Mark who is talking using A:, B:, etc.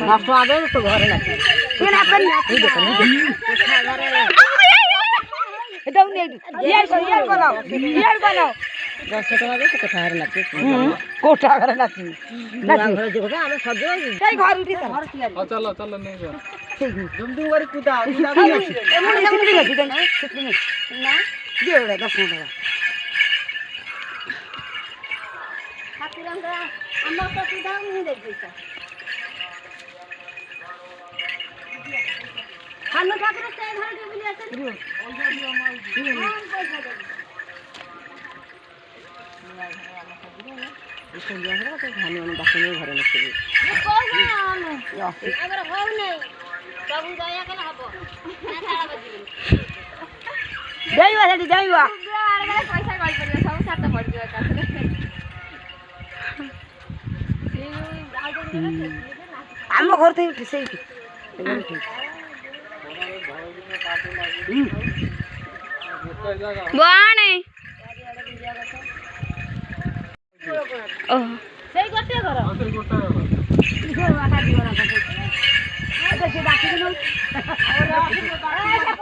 A: নষ্ট আগে তো ঘরে নাকি কোঠা ঘরে নাকি
B: চলো চলো নিয়ে যাও
A: ଆମ ଘର থেকে ସେଇଠି
C: ବାଣେ ସେଇ ଗୋଟେ ଘର
B: ଗୋଟେ ଘର